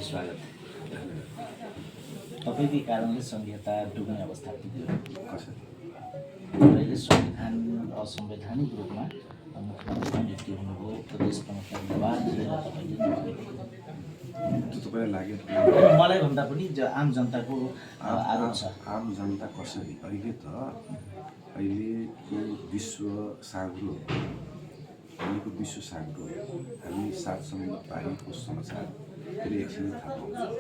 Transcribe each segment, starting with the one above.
स्वागत। तपाईँकै कारणले संहिता डुब्ने अवस्था पुग्यो। अहिले संविधान असंवैधानिक रूपमा मुख्यमन्त्रीको नियुक्ति हुनुभयो, प्रदेश प्रमुखलाई दबाब दिएर तपाईँले तपाईँलाई लाग्यो मलाई भन्दा पनि आम जनताको आरोप छ। आम जनता कसरी अहिलेको विश्व साग्रो हामी सातसम्म पाएको समाचार फेरि एकछिन थाहा पाउँछौँ।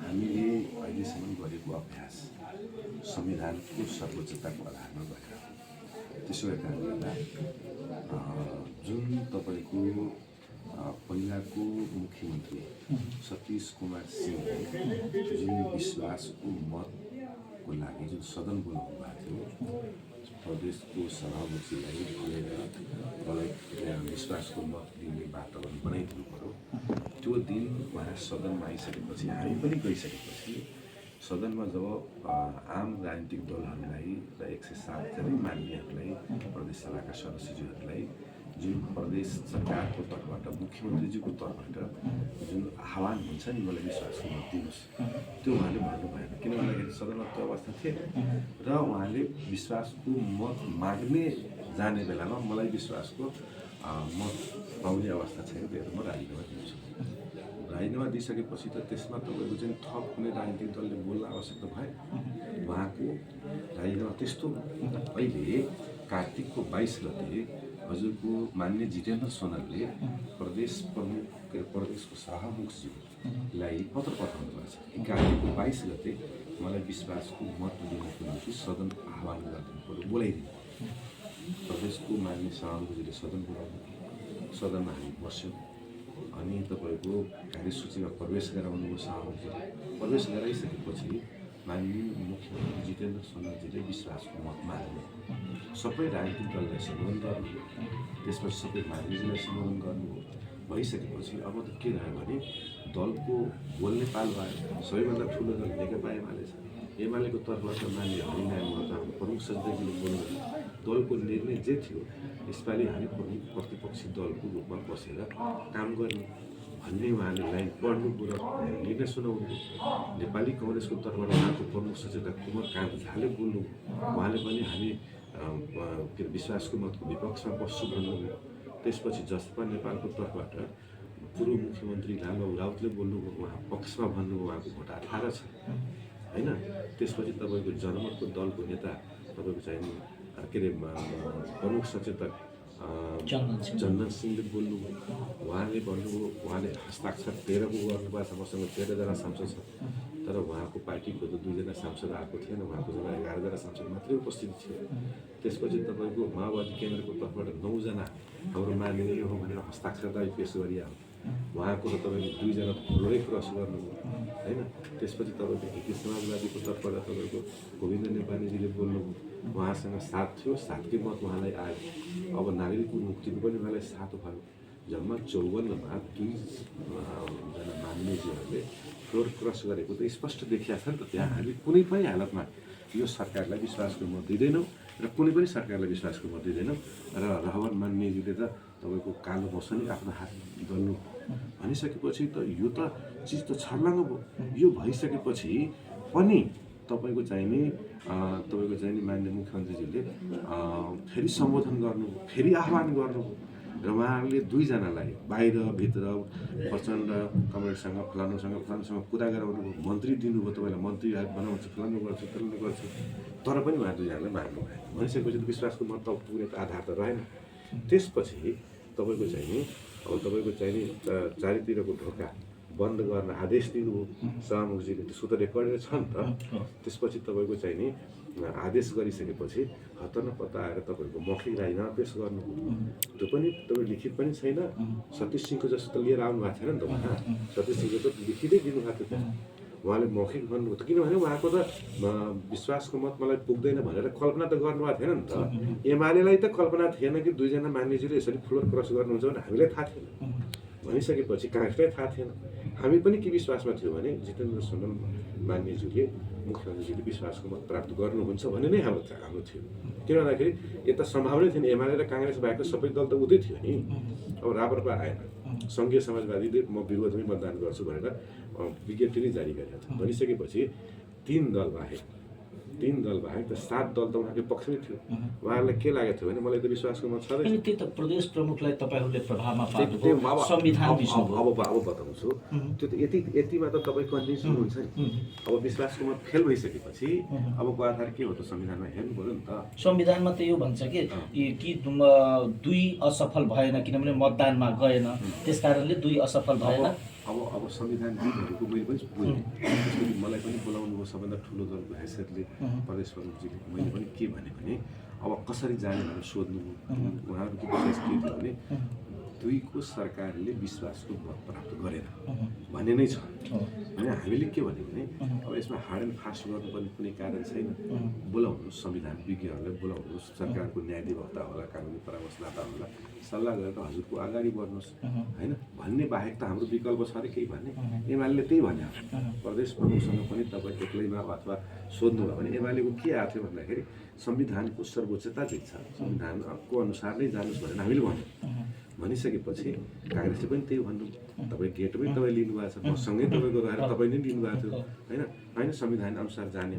हामीले अहिलेसम्म गरेको अभ्यास संविधानको सर्वोच्चताको आधारमा गरेर त्यसो कारणले जुन तपाईँको पहिलाको मुख्यमन्त्री सतीश कुमार सिंहले जुन विश्वासको मतको लागि जुन सदन बोलाउनु भएको थियो, प्रदेशको सभामुखीलाई विश्वासको मत दिने वातावरण बनाइदिनु पऱ्यो। त्यो दिन उहाँ सदनमा आइसकेपछि, हामी पनि गइसकेपछि सदनमा जब आम राजनीतिक दलहरूलाई र 107 जनै मान्यहरूलाई, प्रदेश सभाका सदस्यज्यूहरूलाई जुन प्रदेश सरकारको तर्फबाट, मुख्यमन्त्रीज्यूको तर्फबाट जुन आह्वान हुन्छ नि, मलाई विश्वासको मत दिनुहोस्, त्यो उहाँले भन्नु भएन। किन भन्दाखेरि सदनमा त्यो अवस्था थिएन र उहाँले विश्वासको मत माग्ने जाने बेलामा मलाई विश्वासको मत पाउने अवस्था छैन, त्यही म राजीनामा दिन्छु। राजीनामा दिइसकेपछि त त्यसमा तपाईँको चाहिँ थप कुनै राजनीतिक दलले बोल्न आवश्यकता भएन। उहाँको राजीनामा त्यस्तो अहिले कार्तिकको 22 गते हजुरको मान्य जितेन्द्र सोनालले प्रदेश प्रमुख प्रदेशको सभामुखज्यूलाई पत्र पठाउनु भएको छ। कार्तिकको 22 गते मलाई विश्वासको मत दिनको निम्ति सदन आह्वान गरिदिनु पर्यो, बोलाइदिनु। प्रदेशको मान्य सभामुखज्यूले सदन बोलाउनु, सदनमा हामी बस्यौँ। अनि तपाईँको कार्यसूचीमा प्रवेश गराउनुभयो सभामुखज्यूले। प्रवेश गराइसकेपछि माननीय मुख्यमन्त्री जितेन्द्र सोनालजीले विश्वासको मत माग्नु, सबै राजनीतिक दललाई सम्बोधन गर्नु, त्यसपछि सबै मानिसलाई सम्बोधन गर्नु भइसकेपछि अब त के रह्यो भने दलको बोल्ने पाल भयो। सबैभन्दा ठुलो दल नेकपा एमाले छ। एमालेको तर्फबाट मान्य हरिनारायण महतो प्रमुख सचिवजीले बोल्नु, दलको निर्णय जे थियो यसपालि हामी प्रमुख प्रतिपक्षी दलको रूपमा बसेर काम गर्ने भन्ने उहाँले लाइन पढ्नु पुरा निर्णय सुनाउनु। नेपाली कङ्ग्रेसको तर्फबाट उहाँको प्रमुख सचेतक कुमार कान्त झाले बोल्नु, उहाँले पनि हामी के विश्वासको मतको विपक्षमा बस्छु भन्नुभयो। त्यसपछि जसपा नेपालको तर्फबाट पूर्व मुख्यमन्त्री लालबाबु राउतले बोल्नुभयो, उहाँ पक्षमा भन्नुभयो, उहाँको भोट 18 छ होइन। त्यसपछि तपाईँको जनमतको दलको नेता तपाईँको चाहिँ के अरे प्रमुख सचेतक चन्दन सिंहले बोल्नुभयो, उहाँले भन्नुभयो, उहाँले हस्ताक्षर 13 को गर्नुभएको छ। मसँग 13 जना सांसद छ, तर उहाँको पार्टीको त 2 जना सांसद आएको थिएन, उहाँको जग्गा 11 जना सांसद मात्रै उपस्थित थियो। त्यसपछि तपाईँको माओवादी केन्द्रको तर्फबाट 9 जना हाम्रो माननीय हो भनेर हस्ताक्षरलाई पेश गरिहाल्यो। उहाँको त तपाईँको 2 जना ठुलै क्रस गर्नुभयो होइन। त्यसपछि तपाईँको एकी समाजवादीको तर्फबाट तपाईँको गोविन्द नेपालीजीले बोल्नुभयो, उहाँसँग 7 थियो, 7 कै मत उहाँलाई आयो। अब नागरिक मुक्तिको पनि उहाँलाई 7 भयो। जम्मा 54मा 2 जना मान्यज्यूहरूले फ्लोर क्रस गरेको त स्पष्ट देखिया छ नि त। त्यहाँ हामी कुनै पनि हालतमा यो सरकारलाई विश्वासको मत दिँदैनौँ र कुनै पनि सरकारलाई विश्वासको मत दिँदैनौँ। र रहमान मान्यज्यूले त तपाईँको कालो मौसमी आफ्नो हात दल्नु भनिसकेपछि त यो त चिज त छर्लङ्ग भयो। यो भइसकेपछि पनि तपाईँको चाहिने मान्य मुख्यमन्त्रीज्यूले फेरि सम्बोधन गर्नुभयो, फेरि आह्वान गर्नुभयो र उहाँहरूले 2 जनालाई बाहिर भित्र प्रचण्ड कमरेडसँग फलानुसँग कुरा गराउनुभयो, मन्त्री दिनुभयो, तपाईँलाई मन्त्री बनाउँछु, फलानु गर्छु, तर पनि उहाँ 2 जनालाई माग्नु भएन। भनिसकेपछि त विश्वासको मत पुग्ने त आधार त रहेन। त्यसपछि तपाईँको चाहिने अब तपाईँको चाहिने चारैतिरको ढोका बन्द गर्न आदेश दिनुभयो सभामुखजीले। त्यसको त रेकर्डेड छ नि त। त्यसपछि तपाईँको चाहिने आदेश गरिसकेपछि हत्तपत्ता आएर तपाईँको मौखिक राजीनामा पेश गर्नुभयो। त्यो पनि तपाईँ लिखित पनि छैन। सतीश सिंहको जस्तो त लिएर आउनु भएको छैन नि त उहाँ। सतीश सिंहको त लिखितै दिनुभएको थियो। उहाँले मौखिक भन्नुभयो त, किनभने उहाँको त विश्वासको मत मलाई पुग्दैन भनेर कल्पना त गर्नुभएको थिएन नि त। एमालेलाई त कल्पना थिएन कि 2 जना मान्यज्यूले यसरी फ्लोर क्रस गर्नुहुन्छ भने हामीलाई थाहा थिएन। भनिसकेपछि काङ्ग्रेसलाई थाहा थिएन। हामी पनि के विश्वासमा थियो भने जितेन्द्र सोनाल मान्यज्यूले मुख्यमन्त्रीजीले विश्वासको मत प्राप्त गर्नुहुन्छ भन्ने नै हाम्रो थियो। किन भन्दाखेरि यता सम्भावना थिएन, एमाले र काङ्ग्रेस बाहेक सबै दल त उतै थियो नि। अब राप्रपा आएन। सङ्घीय समाजवादीले म विरोधमै मतदान गर्छु भनेर विज्ञप्ति नै जारी गरेको छ। भनिसकेपछि 3 दल बाहेक त 7 दल त उहाँकै पक्षमै थियो। उहाँहरूलाई के लागेको थियो भने मलाई त विश्वासको मत छँदैन। अनि त्यो त प्रदेश प्रमुखलाई तपाईँहरूले प्रभावमा त्यो पार्नुभयो, संविधान बिच्नुभयो। अब बताउँछु। त्यो त यतिमा त तपाईँ कन्भिन्स हुनुहुन्छ नि। अब विश्वासको मत फेल भइसकेपछि अबको आधार के हो त संविधानमा हेर्नु पर्यो नि त। संविधानमा त यो भन्छ कि 2 असफल भएन, किनभने मतदानमा गएन, त्यस कारणले 2 असफल भएन। अब संविधानविदहरूको मैले पनि बोलेँ, त्यसपछि मलाई पनि बोलाउनु भयो सबभन्दा ठुलो दलको हैसियतले प्रदेश प्रमुखजीले। मैले पनि के भने अब कसरी जाने भनेर सोध्नु। उहाँहरूको विश्वास के थियो भने 2 को सरकारले विश्वासको मत प्राप्त गरेन भन्ने नै छ। अनि हामीले के भन्यो भने अब यसमा हार्ड एन्ड फास्ट गर्नुपर्ने कुनै कारण छैन। बोलाउनुहोस्, संविधान विज्ञहरूलाई बोलाउनुहोस्, सरकारको न्यायाधिवक्ता होला, कानुनी परामर्शदाता होला, सल्लाह गरेर हजुरको अगाडि बढ्नुहोस् होइन भन्ने बाहेक त हाम्रो विकल्प छ अरे केही भन्ने। एमाले त्यही भन्यो। प्रदेश प्रमुखसँग पनि तपाईँ एक्लैमा अथवा सोध्नुभयो भने एमालेको के आएको थियो भन्दाखेरि संविधानको सर्वोच्चता चाहिँ छ, संविधानको अनुसार नै जानुहोस् भनेर हामीले भन्यौँ। भनिसकेपछि काङ्ग्रेसले पनि त्यही भन्नु। तपाईँ गेटमै तपाईँ लिनुभएको छ, मसँगै तपाईँको रहेर तपाईँ नै लिनुभएको थियो होइन संविधान अनुसार जाने।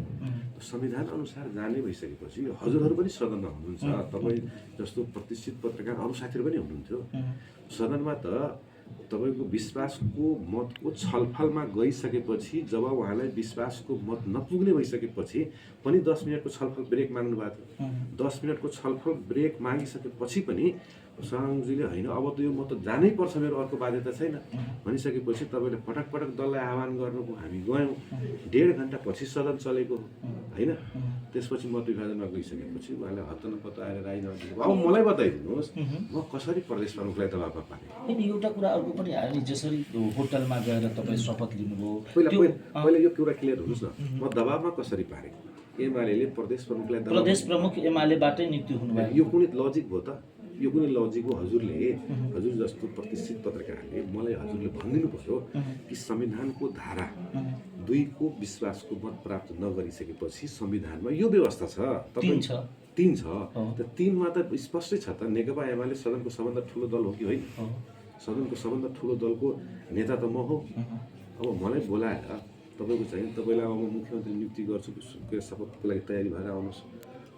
संविधान अनुसार जाने भइसकेपछि हजुरहरू पनि सदनमा हुनुहुन्छ। तपाईँ जस्तो प्रतिष्ठित पत्रकार अरू साथीहरू पनि हुनुहुन्थ्यो सदनमा। त तपाईँको विश्वासको मतको छलफलमा गइसकेपछि जब उहाँलाई विश्वासको मत नपुग्ने भइसकेपछि पनि 10 मिनटको छलफल ब्रेक माग्नु भएको थियो। 10 मिनटको छलफल ब्रेक मागिसकेपछि पनि सङ्घजीले होइन अब त यो म त जानै पर्छ, मेरो अर्को बाध्यता छैन भनिसकेपछि तपाईँले पटक दललाई आह्वान गर्नुभयो। हामी गयौँ, 1.5 घन्टा पछि सदन चलेको होइन। त्यसपछि मत विभाजनमा गइसकेपछि उहाँले हत्तनपत्त आएर राजीनामा दिनुभयो। अब मलाई बताइदिनुहोस् म कसरी प्रदेश प्रमुखलाई दबाबमा पारेँ। अनि एउटा कुरा अर्को पनि आयो नि, जसरी होटलमा गएर तपाईँ शपथ लिनुभयो। पहिला यो कुरा क्लियर हुनुहोस् न, म दबाबमा कसरी पारेँ। एमाले प्रदेश प्रमुखलाई प्रदेश प्रमुख एमालेबाटै नियुक्ति हुनुभयो। यो कुनै लजिक हो त? यो कुनै लजिक हो? हजुर जस्तो प्रतिष्ठित पत्रकारले मलाई हजुरले भनिदिनु पर्यो कि संविधानको धारा 2 को विश्वासको मत प्राप्त नगरिसकेपछि संविधानमा यो व्यवस्था छ। 3 छ। 3 छ। त 3 मा त स्पष्टै छ त नेकपा एमाले सदनको सबभन्दा ठुलो दल हो कि होइन? सदनको सबभन्दा ठुलो दलको नेता त म हो। अब मलाई बोलाएर तपाईँको चाहिँ तपाईँलाई अब म मुख्यमन्त्री नियुक्ति गर्छु, शपथको लागि तयारी भएर आउनुहोस्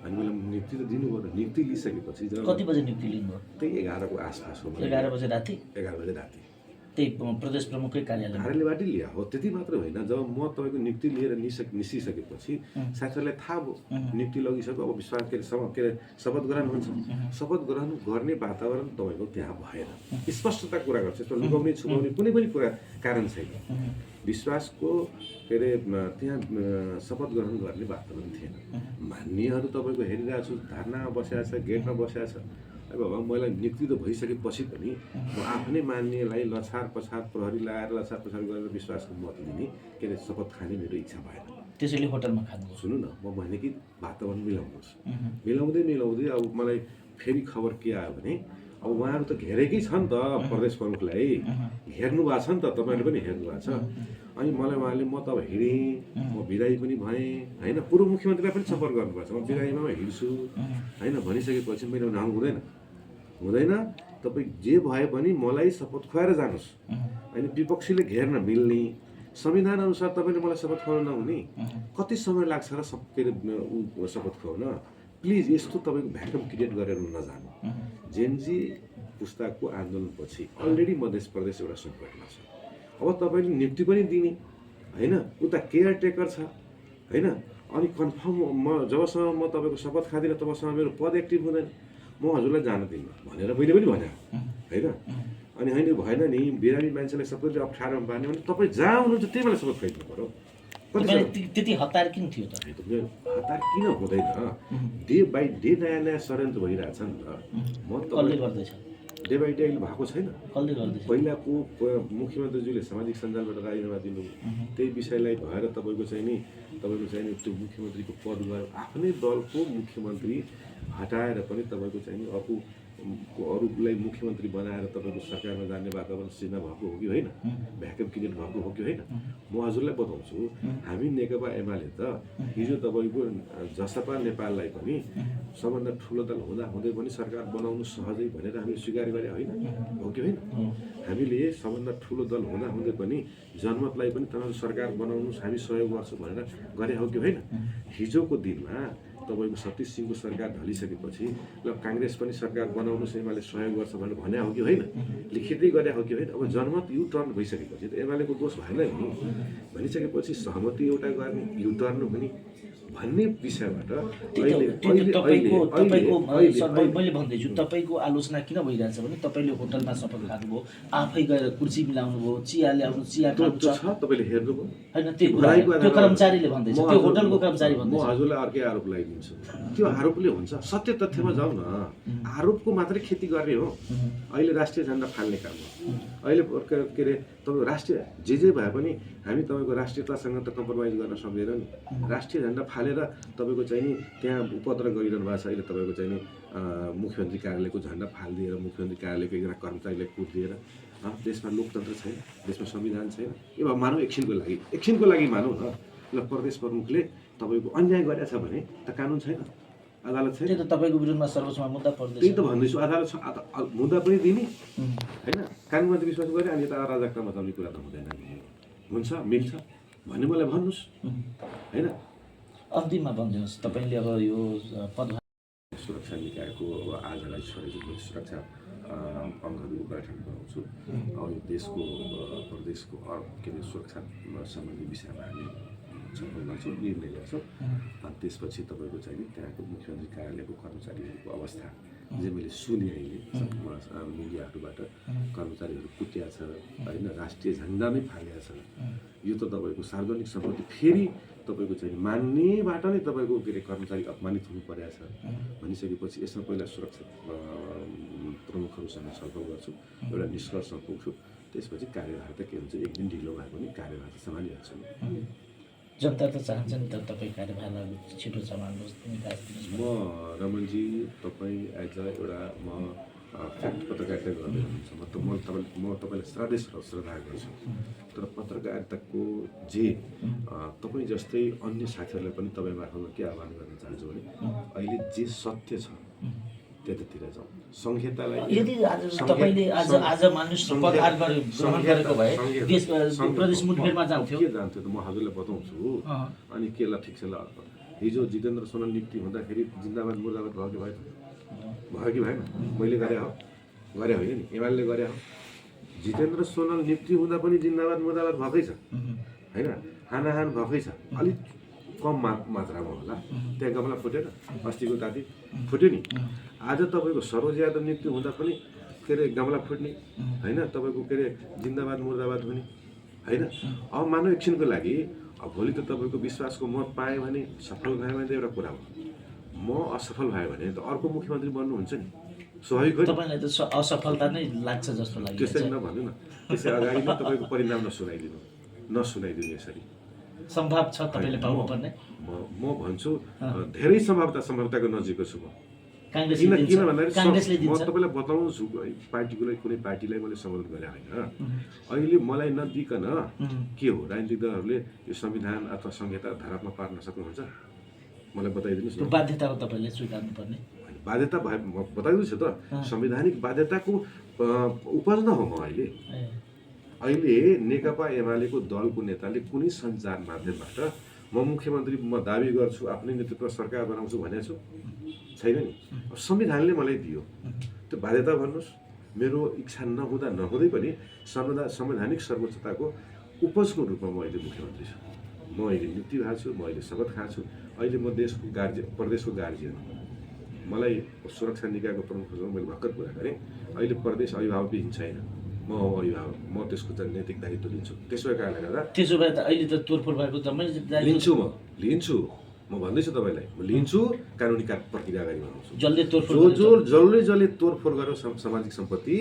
अनि मलाई नियुक्ति त दिनु पर्यो। नियुक्ति लिइसकेपछि कति बजे नियुक्ति लिनुभयो? त्यही 11 को आसपास हो। 11 बजे राति? 11 बजे राति त्यही प्रदेश प्रमुखकै कार्यालयबाटै लिया हो। त्यति मात्र होइन, जब म तपाईँको नियुक्ति लिएर निस्किसकेपछि साथीहरूलाई थाहा भयो नियुक्ति लगिसक्यो। अब विश्वास के अरे शपथ ग्रहण हुन्छ। शपथ ग्रहण गर्ने वातावरण तपाईँको त्यहाँ भएन। स्पष्टता कुरा गर्छ, यसमा लुकाउने छुपाउने कुनै पनि कुरा कारण छैन। विश्वासको के अरे त्यहाँ शपथ ग्रहण गर्ने वातावरण थिएन। मान्यहरू तपाईँको हेरिरहेको छु, धर्नामा बसेको छ, गेटमा बसेको छ। अब मलाई नियुक्ति त भइसकेपछि पनि म आफ्नै मान्यलाई लछार पछार प्रहरी लगाएर लछार पछार गरेर विश्वासको मत लिने के अरे शपथ खाने मेरो इच्छा भएन। त्यसैले होटलमा खानु। सुन्नु न, म भने कि वातावरण मिलाउनुहोस्। मिलाउँदै अब मलाई फेरि खबर के आयो भने अब उहाँहरू त घेरेकै छ नि त प्रदेश प्रमुखलाई, हेर्नु भएको छ नि त, तपाईँले पनि हेर्नु भएको छ। अनि मलाई उहाँले म त अब हिँडेँ, म बिरामी पनि भएँ होइन। पूर्व मुख्यमन्त्रीलाई पनि सपोर्ट गर्नुपर्छ, म बिरामीमा हिँड्छु होइन भनिसकेपछि मैले हुँदैन तपाईँ जे भए पनि मलाई शपथ खुवाएर जानुहोस् होइन। विपक्षीले घेर्न मिल्ने संविधान अनुसार तपाईँले मलाई शपथ खुवाउन नहुने कति समय लाग्छ र के अरे शपथ खुवाउन? प्लिज यस्तो तपाईँको भ्याकुम क्रिएट गरेर नजानु। जेनजी पुस्ताको आन्दोलनपछि अलरेडी मध्य प्रदेश एउटा सङ्कटमा छ। अब तपाईँले नियुक्ति पनि दिने होइन, उता केयरटेकर छ होइन। अनि कन्फर्म जबसम्म म तपाईँको शपथ खाँदिनँ तबसम्म मेरो पद एक्टिभ हुँदैन, म हजुरलाई जान दिन्न भनेर मैले पनि भने होइन। अनि होइन भएन नि, बिरामी मान्छेलाई सबैले अप्ठ्यारोमा पार्ने भने तपाईँ जहाँ हुनुहुन्छ त्यही बेला शपथ खाइदिनु पऱ्यो। त्यति हतार किन थियो त? हतार किन हुँदैन? डे बाई डे नयाँ षड्यन्त्र भइरहेछ नि त। म कसले गर्दैछ? डे बाई डे अहिले भएको छैन। कसले गर्दैछ? पहिलाको मुख्यमन्त्रीज्यूले सामाजिक सञ्जालबाट राजीनामा दिनु, त्यही विषयलाई भएर तपाईँको चाहिँ नि त्यो मुख्यमन्त्रीको पद गयो। आफ्नै दलको मुख्यमन्त्री हटाएर पनि तपाईँको चाहिँ नि अर्को अरूलाई मुख्यमन्त्री बनाएर तपाईँको सरकारमा जाने वातावरण सिर्जना भएको हो कि होइन, भ्याक्युम क्रिएट भएको हो कि होइन। म हजुरलाई बताउँछु, हामी नेकपा एमाले त हिजो तपाईँको जसपा नेपाललाई पनि सबभन्दा ठुलो दल हुँदा हुँदै पनि सरकार बनाउनु सहजै भनेर हामीले स्वीकार गरे होइन, हो कि होइन। हामीले सबभन्दा ठुलो दल हुँदा हुँदै पनि जनमतलाई पनि तपाईँहरू सरकार बनाउनु हामी सहयोग गर्छौँ भनेर गरे हो कि होइन। हिजोको दिनमा तपाईँको सतीश सिंहको सरकार ढलिसकेपछि ल काङ्ग्रेस पनि सरकार बनाउनु एमाले सहयोग गर्छ भनेर भने हो कि होइन, लिखितै गरे हो कि होइन। अब जनमत यु टर्न भइसकेपछि त एमालेको दोष भएन नि, भनिसकेपछि सहमति एउटा गर्ने यु टर्न हुने भन्ने विषयबाट मैले भन्दैछु तपाईँको आलोचना किन भइरहेछ भने तपाईँले होटलमा शपथ खानुभयो, आफै गएर कुर्सी मिलाउनु भयो, चिया ल्याउनु, चिया खानु छ, तपाईँले हेर्नुभयो होइन। त्यो कर्मचारीले भन्दैछ, त्यो होटलको कर्मचारी भन्दैछ। म हजुरलाई अर्कै आरोप लगाइदिन्छु, त्यो आरोपले हुन्छ। सत्य तथ्यमा जाउँ न, आरोपको मात्रै खेती गर्ने हो। अहिले राष्ट्रिय झन्डा फाल्ने काम हो। अहिले के अरे तपाईँको राष्ट्रिय जे भए पनि हामी तपाईँको राष्ट्रियतासँग त कम्प्रोमाइज गर्न सक्दैन नि। राष्ट्रिय झन्डा फालेर तपाईँको चाहिँ नि त्यहाँ उपद्रव गरिरहनु भएको छ। अहिले तपाईँको चाहिँ नि मुख्यमन्त्री कार्यालयको झन्डा फालिदिएर मुख्यमन्त्री कार्यालयको एकजना कर्मचारीलाई कुटिदिएर देशमा लोकतन्त्र छैन, देशमा संविधान छैन। यो मानौँ एकछिनको लागि मानौँ न, ल प्रदेश प्रमुखले तपाईँको अन्याय गरेछ भने त कानुन छैन, अदालत छैन। त्यही त तपाईँको विरुद्धमा सर्वोच्चमा मुद्दा पर्दैछ। त्यही त भन्दैछु, अदालत छ, मुद्दा पनि दिने होइन। कानुनमा त विश्वास गरे अनि यता अराजकता मचाउने कुरा त हुँदैन। हुन्छ मिल्छ भन्ने मलाई भन्नुहोस् होइन। अन्तिममा भनिदिनुहोस् तपाईँले अब यो पदभार सुरक्षा निकायको अब आजलाई छोडेको सुरक्षा अङ्गहरू गठन गराउँछु। अब यो देशको प्रदेशको के अरे सुरक्षा सम्बन्धी विषयमा हामी छलफल गर्छौँ, निर्णय गर्छौँ। अनि त्यसपछि तपाईँको चाहिँ त्यहाँको मुख्यमन्त्री कार्यालयको कर्मचारीहरूको अवस्था जे मैले सुने अहिले मिडियाहरूबाट कर्मचारीहरू कुटिया छ होइन, राष्ट्रिय झन्डा नै फालिया छ। यो त तपाईँको सार्वजनिक सम्पत्ति फेरि तपाईँको चाहिँ मान्नेबाट नै तपाईँको के अरे कर्मचारी अपमानित हुनु परेको छ भनिसकेपछि यसमा पहिला सुरक्षा प्रमुखहरूसँग छलफल गर्छु, एउटा निष्कर्षमा पुग्छु। त्यसपछि कार्यभार त के हुन्छ, एक दिन ढिलो भए पनि कार्यभार त सम्हालिहाल्छु। जनता त चाहन्छ नि त तपाईँ कार्यभारलाई छिटो सम्हाल्नुहोस्, निकास दिनुहोस्। म रमनजी तपाईँ एज अ एउटा म फ्याक्ट पत्रकारिता गर्दै हुनुहुन्छ, म तपाईँलाई श्रद्धा गर्छु। तर पत्रकारिताको जे तपाईँ जस्तै अन्य साथीहरूलाई पनि तपाईँ मार्फतमा के आह्वान गर्न चाहन्छु भने अहिले जे सत्य छ त्यतातिर जाउँ। संहितालाई यदि तपाईँले आज मानिस पदभार ग्रहण गरेको भए देश प्रदेश मुठभेडमा जान्थ्यो के जान्थ्यो त म हजुरलाई बताउँछु। अनि के ल ठिक छ ल, हिजो जितेन्द्र सोनल नियुक्ति हुँदाखेरि जिन्दाबाद मुर्दाबाद भयो कि भएन? मैले गरे होइन नि, एमाले गरे हो। जितेन्द्र सोनल नियुक्ति हुँदा पनि जिन्दाबाद मुर्दाबाद भएकै छ होइन, हानाहान भएकै छ, अलिक कम मात्रामा होला। त्यहाँ गमला फुटेन, अस्तिको ताती फुट्यो नि। आज तपाईँको सरोज यादव नियुक्ति हुँदा पनि के अरे गमला फुट्ने होइन, तपाईँको के अरे जिन्दाबाद मुर्दाबाद हुने होइन। अब मानव एकछिनको लागि अब भोलि त तपाईँको विश्वासको मत पाएँ भने सफल भयो भने त एउटा कुरा हो, म असफल भयो भने त अर्को मुख्यमन्त्री बन्नुहुन्छ नि, स्वाभाविक हो। तपाईँलाई त असफलता नै लाग्छ जस्तो लाग्छ। त्यसै नभन्नु न, त्यसै अगाडि नै तपाईँको परिणाम नसुनाइदिनु यसरी सम्भव छ तपाईँले पाउनुपर्ने। म भन्छु धेरै सम्भावताको नजिकको छु म। किन भन्दाखेरि म तपाईँलाई बताउँछु, कुनै पार्टीलाई मैले सम्बोधन गरे होइन। अहिले मलाई नदिकन के हो, राजनीतिक दलहरूले यो संविधान अथवा संहिता धारामा पार्न सक्नुहुन्छ? मलाई बताइदिनुहोस् न। बाध्यता हो तपाईँले स्वीकार्नुपर्ने। बाध्यता भए बताइदिनुहोस् त, संवैधानिक बाध्यताको उपज न हो म अहिले नेकपा एमालेको दलको नेताले कुनै सञ्चार माध्यमबाट म मुख्यमन्त्री म दाबी गर्छु, आफ्नै नेतृत्व सरकार बनाउँछु भनेको छु छैन नि। संविधानले मलाई दियो त्यो बाध्यता भन्नुहोस्। मेरो इच्छा नहुँदै पनि संवैधानिक सर्वोच्चताको उपजको रूपमा म अहिले मुख्यमन्त्री छु। म अहिले नियुक्ति भएको छु, म अहिले शपथ खाएको छु। अहिले म देशको प्रदेशको गार्जियन हो। मलाई सुरक्षा निकायको प्रमुखसँग मैले भर्खर कुरा गरेँ, अहिले प्रदेश अभिभावकविहीन छैन, म अभिभावक, म त्यसको चाहिँ नैतिक दायित्व लिन्छु। त्यसो कारणले गर्दा त्यसो भए त अहिले त तोडफोड भएको जम्मै लिन्छु म भन्दैछु तपाईँलाई, म लिन्छु। कानुनी प्रक्रिया अगाडि भन्छु। जसले तोडफोड गरेर सामाजिक सम्पत्ति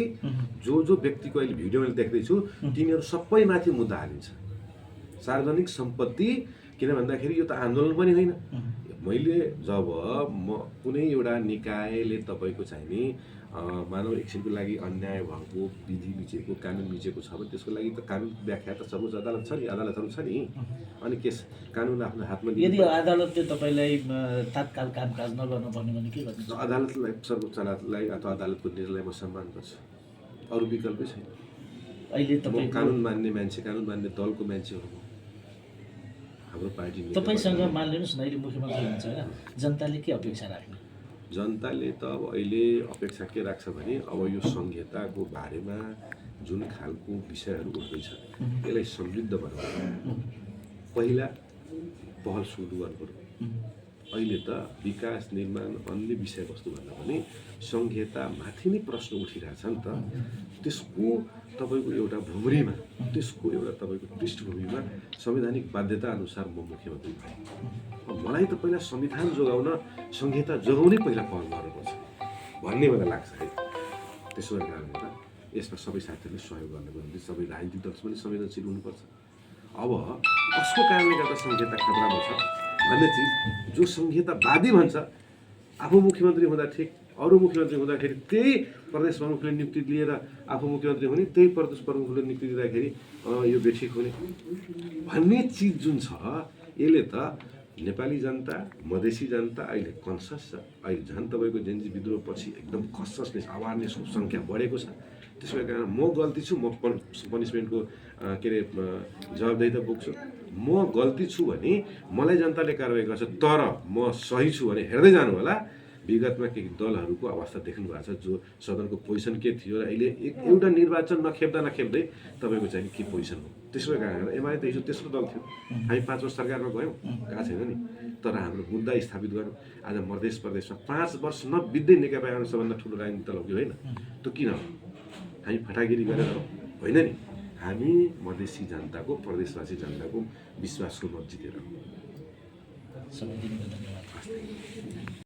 जो व्यक्तिको अहिले भिडियो मैले देख्दैछु तिनीहरू सबैमाथि मुद्दा हालिन्छ। सार्वजनिक सम्पत्ति किन भन्दाखेरि यो त आन्दोलन पनि होइन। मैले जब म कुनै एउटा निकायले तपाईँको चाहिँ नि मानव एकछिनको लागि अन्याय भएको विधि मिचेको कानुन मिचेको छ भने त्यसको लागि त कानुन व्याख्या त सर्वोच्च अदालत छ नि अदालतहरू छ नि अनि केस कानुन आफ्नो हातमा यदि अदालतले तपाईँलाई तत्काल कामकाज नगर्न भन्यो भने के गर्नुहुन्छ? अदालतलाई सर्वोच्च अदालतलाई अथवा अदालतको निर्णयलाई म सम्मान गर्छु अरू विकल्पै छैन अहिले म तपाईँ कानुन मान्ने मान्छे कानुन मान्ने दलको मान्छे हो हाम्रो पार्टी तपाईँसँग मानिलिनुहोस् न अहिले मुख्यमन्त्री हुनुहुन्छ होइन जनताले के अपेक्षा राख्ने? जनताले त अब अहिले अपेक्षा के राख्छ भने अब यो संहिताको बारेमा जुन खालको विषयहरू उठ्दैछ यसलाई समृद्ध बनाउनु पहिला पहल सुरु गर्नु पर्यो अहिले त विकास निर्माण अन्य विषयवस्तुभन्दा पनि संहितामाथि नै प्रश्न उठिरहेछ नि त त्यसको तपाईँको एउटा भुमरीमा त्यसको एउटा तपाईँको पृष्ठभूमिमा संवैधानिक बाध्यता अनुसार म मुख्यमन्त्री भएँ मलाई त पहिला संविधान जोगाउन संहिता जोगाउनै पहिला पहल गर्नुपर्छ भन्ने मलाई लाग्छ है त्यसो भएको कारणले गर्दा यसमा सबै साथीहरूले सहयोग गर्नको निम्ति सबै राजनीतिक दल पनि संवेदनशील हुनुपर्छ अब कसको कारणले गर्दा संहिता खतरामा छ भन्ने चिज जो संहितावादी भन्छ आफू मुख्यमन्त्री हुँदा ठिक अरू मुख्यमन्त्री हुँदाखेरि त्यही प्रदेश प्रमुखले नियुक्ति लिएर आफू मुख्यमन्त्री हुने त्यही प्रदेश प्रमुखले नियुक्ति दिँदाखेरि यो बेठिक हुने भन्ने चिज जुन छ यसले त नेपाली जनता मधेसी जनता अहिले कन्सियस छ अहिले झन् तपाईँको जेनजी विद्रोहपछि एकदम कन्सियसनेस अवेरनेसको सङ्ख्या बढेको छ त्यसो भएर कारण म गल्ती छु म पनिसमेन्टको के अरे जवाबदेही त बोक्छु म गल्ती छु भने मलाई जनताले कारवाही गर्छ तर म सही छु भने हेर्दै जानु होला विगतमा केही दलहरूको अवस्था देख्नु भएको छ जो सदनको पोजिसन के थियो र अहिले एउटा निर्वाचन नखेप्दै तपाईँको चाहिँ के पोजिसन हो त्यसो कारण एमाले त हिजो तेस्रो दल थियो हामी 5 वर्ष सरकारमा गयौँ गएको छैन नि तर हाम्रो मुद्दा स्थापित गर्नु आज मधेस प्रदेशमा 5 वर्ष नबित्दै नेकपा एमाले सबभन्दा ठुलो राजनीति दल हो होइन त्यो किन हो हामी फटागिरी गरेर होइन नि हामी मधेसी जनताको प्रदेशवासी जनताको विश्वासको मत जितेर समय दिनुभयो, धन्यवाद।